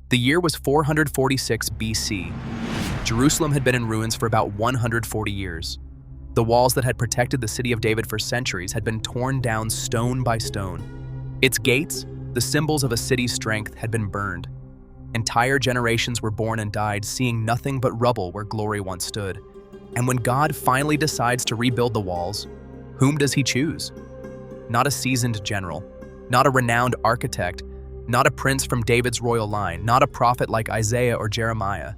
The year was 446 BC. Jerusalem had been in ruins for about 140 years. The walls that had protected the city of David for centuries had been torn down stone by stone. Its gates, the symbols of a city's strength, had been burned. Entire generations were born and died, seeing nothing but rubble where glory once stood. And when God finally decides to rebuild the walls, whom does he choose? Not a seasoned general, not a renowned architect, not a prince from David's royal line, not a prophet like Isaiah or Jeremiah.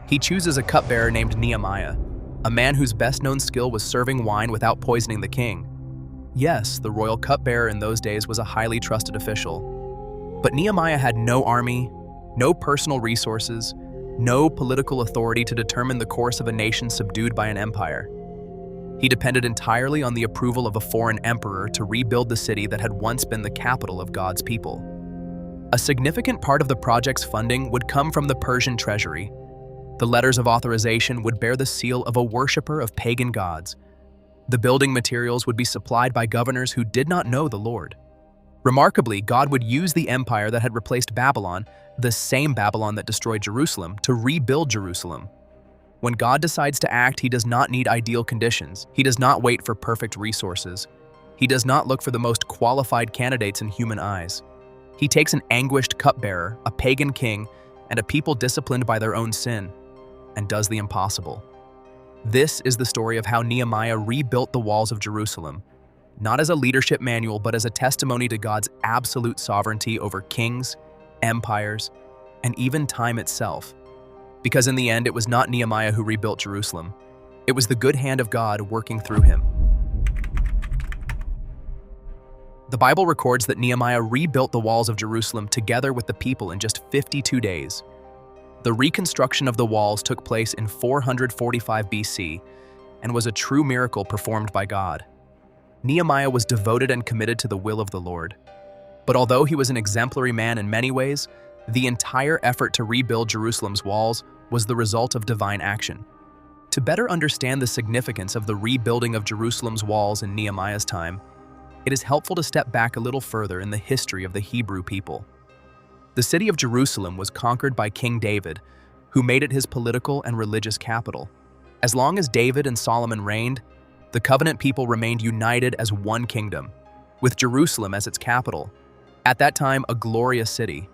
He chooses a cupbearer named Nehemiah, a man whose best-known skill was serving wine without poisoning the king. Yes, the royal cupbearer in those days was a highly trusted official. But Nehemiah had no army, no personal resources, no political authority to determine the course of a nation subdued by an empire. He depended entirely on the approval of a foreign emperor to rebuild the city that had once been the capital of God's people. A significant part of the project's funding would come from the Persian treasury. The letters of authorization would bear the seal of a worshiper of pagan gods. The building materials would be supplied by governors who did not know the Lord. Remarkably, God would use the empire that had replaced Babylon, the same Babylon that destroyed Jerusalem, to rebuild Jerusalem. When God decides to act, he does not need ideal conditions. He does not wait for perfect resources. He does not look for the most qualified candidates in human eyes. He takes an anguished cupbearer, a pagan king, and a people disciplined by their own sin, and does the impossible. This is the story of how Nehemiah rebuilt the walls of Jerusalem, not as a leadership manual, but as a testimony to God's absolute sovereignty over kings, empires, and even time itself. Because in the end, it was not Nehemiah who rebuilt Jerusalem. It was the good hand of God working through him. The Bible records that Nehemiah rebuilt the walls of Jerusalem together with the people in just 52 days. The reconstruction of the walls took place in 445 BC and was a true miracle performed by God. Nehemiah was devoted and committed to the will of the Lord. But although he was an exemplary man in many ways, the entire effort to rebuild Jerusalem's walls was the result of divine action. To better understand the significance of the rebuilding of Jerusalem's walls in Nehemiah's time, it is helpful to step back a little further in the history of the Hebrew people. The city of Jerusalem was conquered by King David, who made it his political and religious capital. As long as David and Solomon reigned, the covenant people remained united as one kingdom, with Jerusalem as its capital, at that time a glorious city.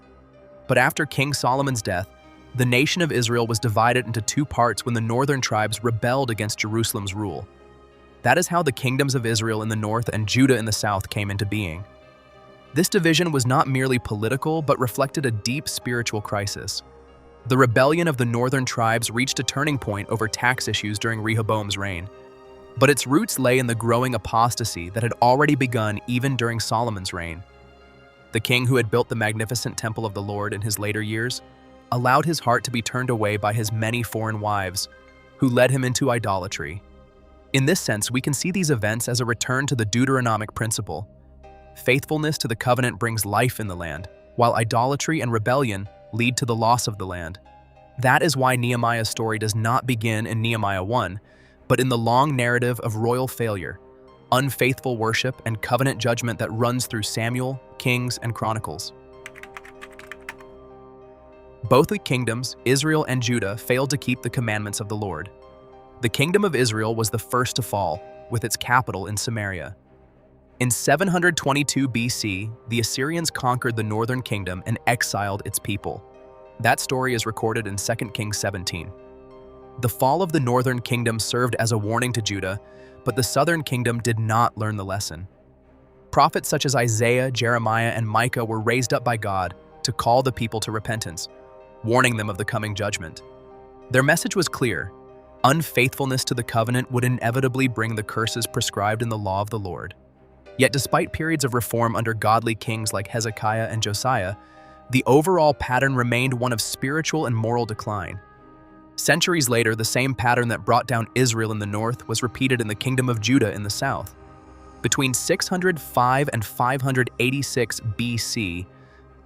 But after King Solomon's death, the nation of Israel was divided into two parts when the northern tribes rebelled against Jerusalem's rule. That is how the kingdoms of Israel in the north and Judah in the south came into being. This division was not merely political, but reflected a deep spiritual crisis. The rebellion of the northern tribes reached a turning point over tax issues during Rehoboam's reign. But its roots lay in the growing apostasy that had already begun even during Solomon's reign. The king who had built the magnificent temple of the Lord in his later years allowed his heart to be turned away by his many foreign wives, who led him into idolatry. In this sense, we can see these events as a return to the Deuteronomic principle. Faithfulness to the covenant brings life in the land, while idolatry and rebellion lead to the loss of the land. That is why Nehemiah's story does not begin in Nehemiah 1, but in the long narrative of royal failure, unfaithful worship, and covenant judgment that runs through Samuel, Kings, and Chronicles. Both the kingdoms, Israel and Judah, failed to keep the commandments of the Lord. The kingdom of Israel was the first to fall, with its capital in Samaria. In 722 BC, the Assyrians conquered the northern kingdom and exiled its people. That story is recorded in 2 Kings 17. The fall of the northern kingdom served as a warning to Judah, but the southern kingdom did not learn the lesson. Prophets such as Isaiah, Jeremiah, and Micah were raised up by God to call the people to repentance, warning them of the coming judgment. Their message was clear: unfaithfulness to the covenant would inevitably bring the curses prescribed in the law of the Lord. Yet despite periods of reform under godly kings like Hezekiah and Josiah, the overall pattern remained one of spiritual and moral decline. Centuries later, the same pattern that brought down Israel in the north was repeated in the kingdom of Judah in the south. Between 605 and 586 BC,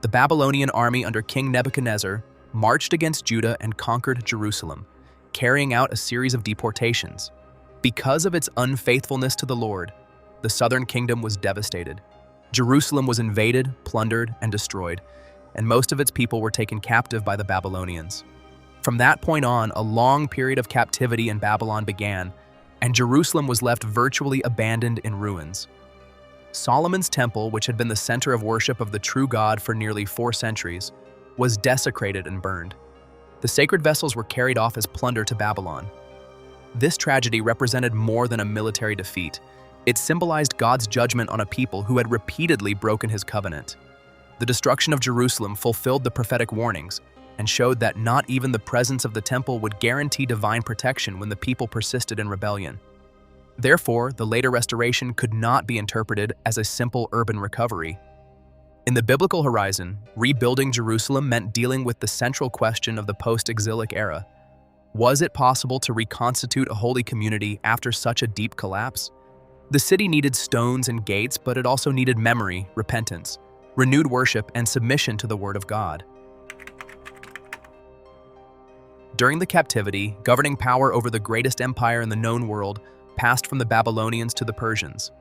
the Babylonian army under King Nebuchadnezzar marched against Judah and conquered Jerusalem, carrying out a series of deportations. Because of its unfaithfulness to the Lord, the southern kingdom was devastated. Jerusalem was invaded, plundered, and destroyed, and most of its people were taken captive by the Babylonians. From that point on, a long period of captivity in Babylon began, and Jerusalem was left virtually abandoned in ruins. Solomon's temple, which had been the center of worship of the true God for nearly 4 centuries, was desecrated and burned. The sacred vessels were carried off as plunder to Babylon. This tragedy represented more than a military defeat. It symbolized God's judgment on a people who had repeatedly broken his covenant. The destruction of Jerusalem fulfilled the prophetic warnings and showed that not even the presence of the temple would guarantee divine protection when the people persisted in rebellion. Therefore, the later restoration could not be interpreted as a simple urban recovery. In the biblical horizon, rebuilding Jerusalem meant dealing with the central question of the post-exilic era. Was it possible to reconstitute a holy community after such a deep collapse? The city needed stones and gates, but it also needed memory, repentance, renewed worship, and submission to the Word of God. During the captivity, governing power over the greatest empire in the known world passed from the Babylonians to the Persians.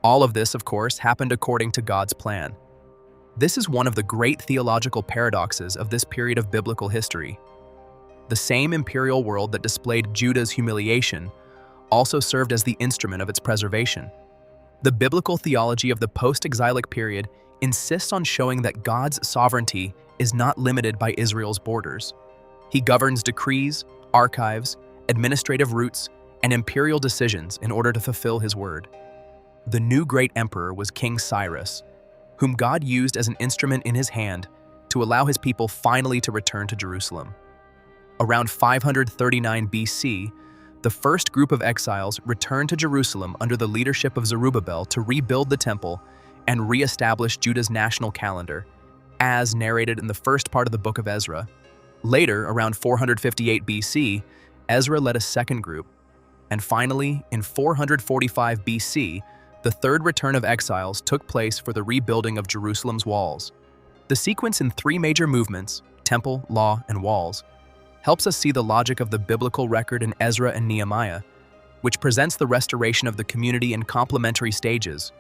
All of this, of course, happened according to God's plan. This is one of the great theological paradoxes of this period of biblical history. The same imperial world that displayed Judah's humiliation also served as the instrument of its preservation. The biblical theology of the post-exilic period insists on showing that God's sovereignty is not limited by Israel's borders. He governs decrees, archives, administrative routes, and imperial decisions in order to fulfill his word. The new great emperor was King Cyrus, whom God used as an instrument in his hand to allow his people finally to return to Jerusalem. Around 539 BC, the first group of exiles returned to Jerusalem under the leadership of Zerubbabel to rebuild the temple and re-establish Judah's national calendar, as narrated in the first part of the book of Ezra. Later, around 458 BC, Ezra led a second group, and finally, in 445 BC, the third return of exiles took place for the rebuilding of Jerusalem's walls. The sequence in 3 major movements, temple, law, and walls, helps us see the logic of the biblical record in Ezra and Nehemiah, which presents the restoration of the community in complementary stages: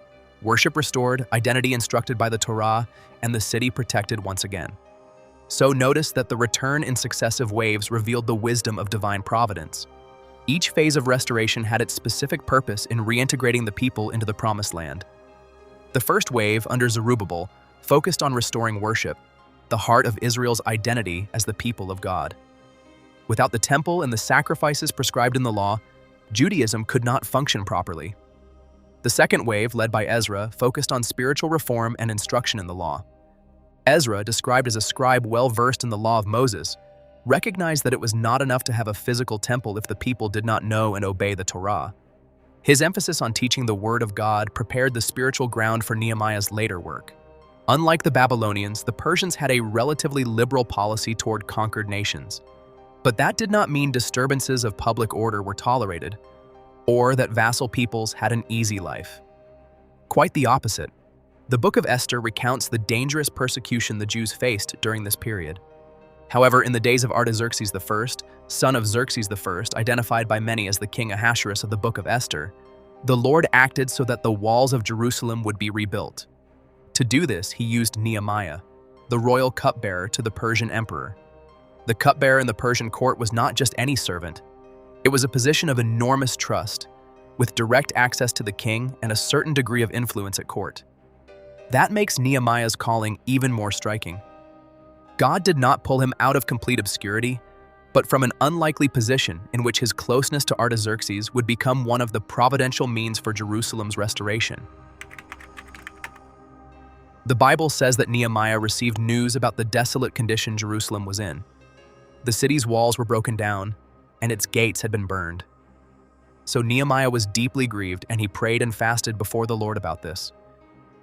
worship restored, identity instructed by the Torah, and the city protected once again. So notice that the return in successive waves revealed the wisdom of divine providence. Each phase of restoration had its specific purpose in reintegrating the people into the Promised Land. The first wave, under Zerubbabel, focused on restoring worship, the heart of Israel's identity as the people of God. Without the temple and the sacrifices prescribed in the law, Judaism could not function properly. The second wave, led by Ezra, focused on spiritual reform and instruction in the law. Ezra, described as a scribe well-versed in the law of Moses, recognized that it was not enough to have a physical temple if the people did not know and obey the Torah. His emphasis on teaching the Word of God prepared the spiritual ground for Nehemiah's later work. Unlike the Babylonians, the Persians had a relatively liberal policy toward conquered nations. But that did not mean disturbances of public order were tolerated, or that vassal peoples had an easy life. Quite the opposite. The Book of Esther recounts the dangerous persecution the Jews faced during this period. However, in the days of Artaxerxes I, son of Xerxes I, identified by many as the King Ahasuerus of the Book of Esther, the Lord acted so that the walls of Jerusalem would be rebuilt. To do this, he used Nehemiah, the royal cupbearer to the Persian emperor. The cupbearer in the Persian court was not just any servant. It was a position of enormous trust, with direct access to the king and a certain degree of influence at court. That makes Nehemiah's calling even more striking. God did not pull him out of complete obscurity, but from an unlikely position in which his closeness to Artaxerxes would become one of the providential means for Jerusalem's restoration. The Bible says that Nehemiah received news about the desolate condition Jerusalem was in. The city's walls were broken down, and its gates had been burned. So Nehemiah was deeply grieved, and he prayed and fasted before the Lord about this.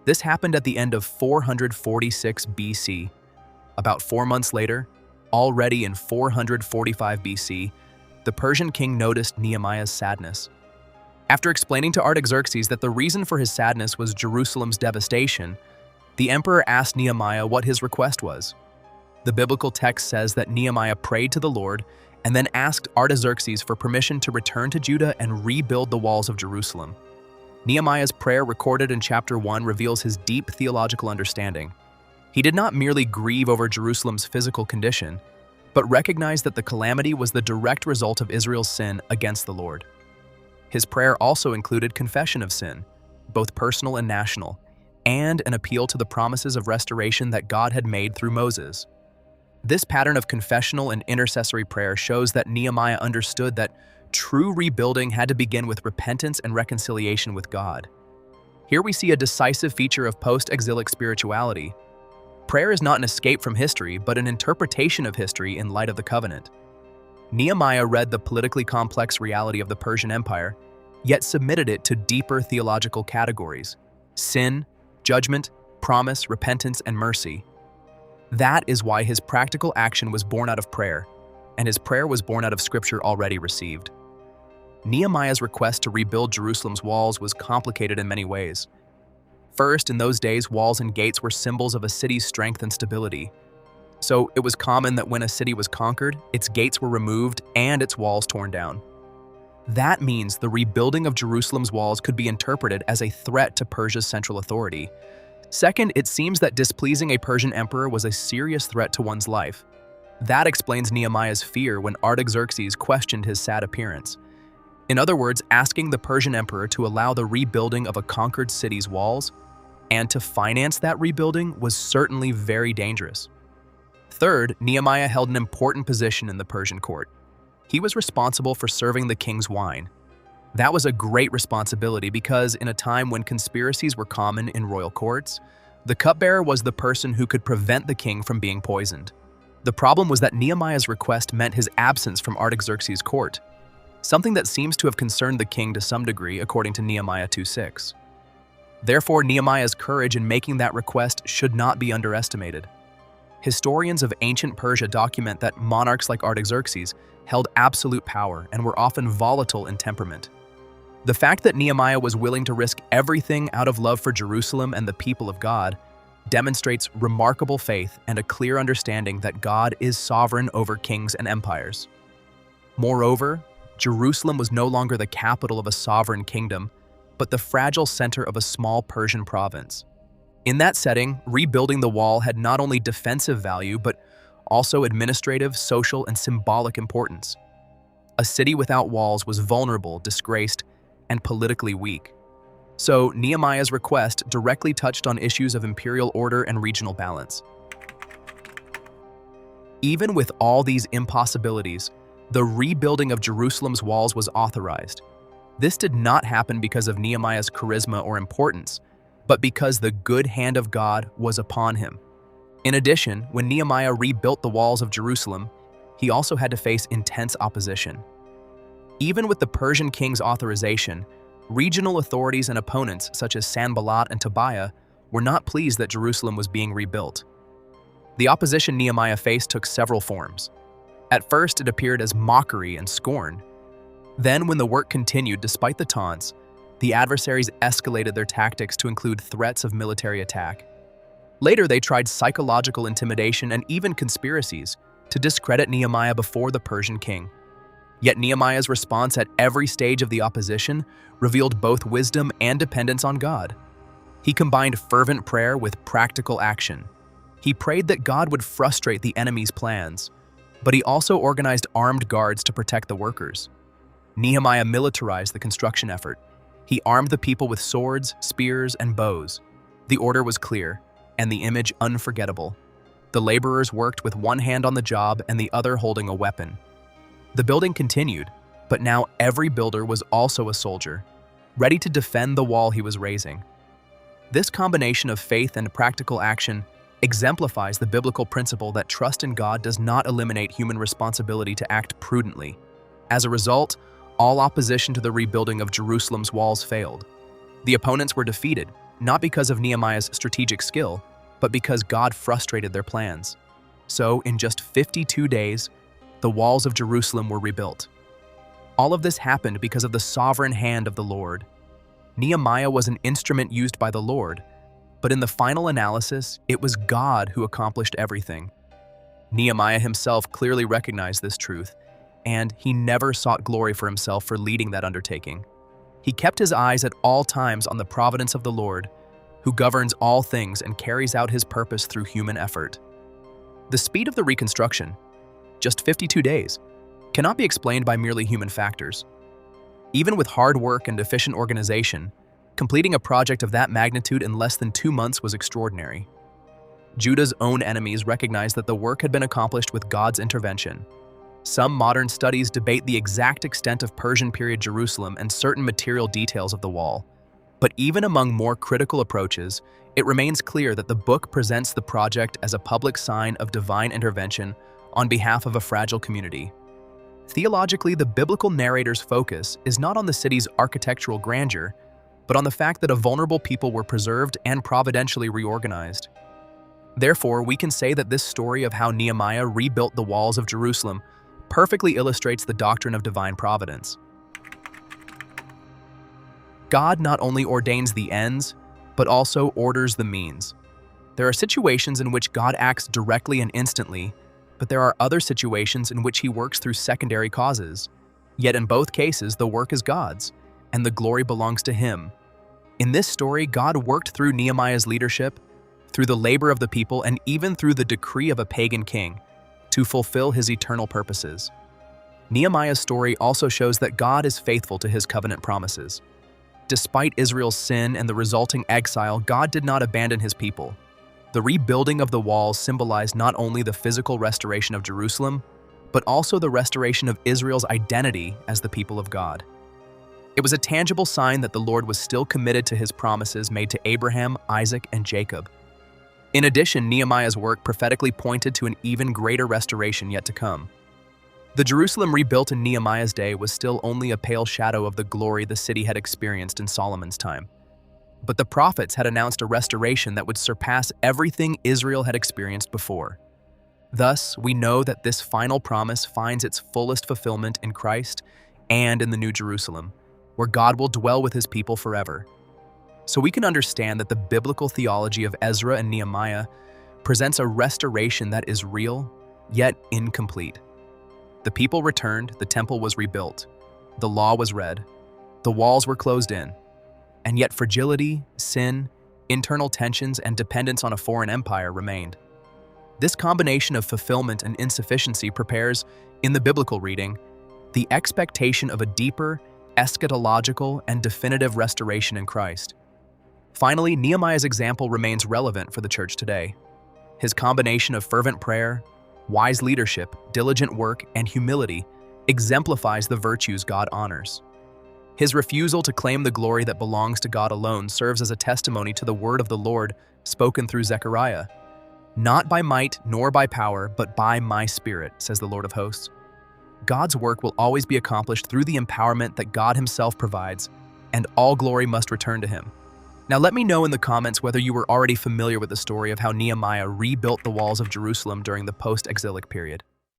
This happened at the end of 446 BC. About 4 months later, already in 445 BC, the Persian king noticed Nehemiah's sadness. After explaining to Artaxerxes that the reason for his sadness was Jerusalem's devastation, the emperor asked Nehemiah what his request was. The biblical text says that Nehemiah prayed to the Lord and then asked Artaxerxes for permission to return to Judah and rebuild the walls of Jerusalem. Nehemiah's prayer, recorded in chapter 1, reveals his deep theological understanding. He did not merely grieve over Jerusalem's physical condition, but recognized that the calamity was the direct result of Israel's sin against the Lord. His prayer also included confession of sin, both personal and national, and an appeal to the promises of restoration that God had made through Moses. This pattern of confessional and intercessory prayer shows that Nehemiah understood that true rebuilding had to begin with repentance and reconciliation with God. Here we see a decisive feature of post-exilic spirituality. Prayer is not an escape from history, but an interpretation of history in light of the covenant. Nehemiah read the politically complex reality of the Persian Empire, yet submitted it to deeper theological categories: sin, judgment, promise, repentance, and mercy. That is why his practical action was born out of prayer, and his prayer was born out of scripture already received. Nehemiah's request to rebuild Jerusalem's walls was complicated in many ways. First, in those days, walls and gates were symbols of a city's strength and stability. So it was common that when a city was conquered, its gates were removed and its walls torn down. That means the rebuilding of Jerusalem's walls could be interpreted as a threat to Persia's central authority. Second, it seems that displeasing a Persian emperor was a serious threat to one's life. That explains Nehemiah's fear when Artaxerxes questioned his sad appearance. In other words, asking the Persian emperor to allow the rebuilding of a conquered city's walls and to finance that rebuilding was certainly very dangerous. Third, Nehemiah held an important position in the Persian court. He was responsible for serving the king's wine. That was a great responsibility because in a time when conspiracies were common in royal courts, the cupbearer was the person who could prevent the king from being poisoned. The problem was that Nehemiah's request meant his absence from Artaxerxes' court, something that seems to have concerned the king to some degree, according to Nehemiah 2:6. Therefore, Nehemiah's courage in making that request should not be underestimated. Historians of ancient Persia document that monarchs like Artaxerxes held absolute power and were often volatile in temperament. The fact that Nehemiah was willing to risk everything out of love for Jerusalem and the people of God demonstrates remarkable faith and a clear understanding that God is sovereign over kings and empires. Moreover, Jerusalem was no longer the capital of a sovereign kingdom, but the fragile center of a small Persian province. In that setting, rebuilding the wall had not only defensive value, but also administrative, social, and symbolic importance. A city without walls was vulnerable, disgraced, and politically weak. So Nehemiah's request directly touched on issues of imperial order and regional balance. Even with all these impossibilities, the rebuilding of Jerusalem's walls was authorized. This did not happen because of Nehemiah's charisma or importance, but because the good hand of God was upon him. In addition, when Nehemiah rebuilt the walls of Jerusalem, he also had to face intense opposition. Even with the Persian king's authorization, regional authorities and opponents such as Sanballat and Tobiah were not pleased that Jerusalem was being rebuilt. The opposition Nehemiah faced took several forms. At first, it appeared as mockery and scorn. Then, when the work continued despite the taunts, the adversaries escalated their tactics to include threats of military attack. Later, they tried psychological intimidation and even conspiracies to discredit Nehemiah before the Persian king. Yet Nehemiah's response at every stage of the opposition revealed both wisdom and dependence on God. He combined fervent prayer with practical action. He prayed that God would frustrate the enemy's plans, but he also organized armed guards to protect the workers. Nehemiah militarized the construction effort. He armed the people with swords, spears, and bows. The order was clear, and the image unforgettable. The laborers worked with one hand on the job and the other holding a weapon. The building continued, but now every builder was also a soldier, ready to defend the wall he was raising. This combination of faith and practical action exemplifies the biblical principle that trust in God does not eliminate human responsibility to act prudently. As a result, all opposition to the rebuilding of Jerusalem's walls failed. The opponents were defeated, not because of Nehemiah's strategic skill, but because God frustrated their plans. So, in just 52 days, the walls of Jerusalem were rebuilt. All of this happened because of the sovereign hand of the Lord. Nehemiah was an instrument used by the Lord, but in the final analysis, it was God who accomplished everything. Nehemiah himself clearly recognized this truth, and he never sought glory for himself for leading that undertaking. He kept his eyes at all times on the providence of the Lord, who governs all things and carries out his purpose through human effort. The speed of the reconstruction, just 52 days, cannot be explained by merely human factors. Even with hard work and efficient organization, completing a project of that magnitude in less than 2 months was extraordinary. Judah's own enemies recognized that the work had been accomplished with God's intervention. Some modern studies debate the exact extent of Persian period Jerusalem and certain material details of the wall. But even among more critical approaches, it remains clear that the book presents the project as a public sign of divine intervention on behalf of a fragile community. Theologically, the biblical narrator's focus is not on the city's architectural grandeur, but on the fact that a vulnerable people were preserved and providentially reorganized. Therefore, we can say that this story of how Nehemiah rebuilt the walls of Jerusalem perfectly illustrates the doctrine of divine providence. God not only ordains the ends, but also orders the means. There are situations in which God acts directly and instantly, but there are other situations in which he works through secondary causes. Yet in both cases, the work is God's, and the glory belongs to him. In this story, God worked through Nehemiah's leadership, through the labor of the people, and even through the decree of a pagan king, to fulfill his eternal purposes. Nehemiah's story also shows that God is faithful to his covenant promises. Despite Israel's sin and the resulting exile, God did not abandon his people. The rebuilding of the walls symbolized not only the physical restoration of Jerusalem, but also the restoration of Israel's identity as the people of God. It was a tangible sign that the Lord was still committed to his promises made to Abraham, Isaac, and Jacob. In addition, Nehemiah's work prophetically pointed to an even greater restoration yet to come. The Jerusalem rebuilt in Nehemiah's day was still only a pale shadow of the glory the city had experienced in Solomon's time. But the prophets had announced a restoration that would surpass everything Israel had experienced before. Thus, we know that this final promise finds its fullest fulfillment in Christ and in the New Jerusalem, where God will dwell with his people forever. So we can understand that the biblical theology of Ezra and Nehemiah presents a restoration that is real, yet incomplete. The people returned, the temple was rebuilt, the law was read, the walls were closed in, and yet fragility, sin, internal tensions, and dependence on a foreign empire remained. This combination of fulfillment and insufficiency prepares, in the biblical reading, the expectation of a deeper, eschatological, and definitive restoration in Christ. Finally, Nehemiah's example remains relevant for the church today. His combination of fervent prayer, wise leadership, diligent work, and humility exemplifies the virtues God honors. His refusal to claim the glory that belongs to God alone serves as a testimony to the word of the Lord spoken through Zechariah. "Not by might nor by power, but by my Spirit," says the Lord of hosts. God's work will always be accomplished through the empowerment that God himself provides, and all glory must return to him. Now let me know in the comments whether you were already familiar with the story of how Nehemiah rebuilt the walls of Jerusalem during the post-exilic period.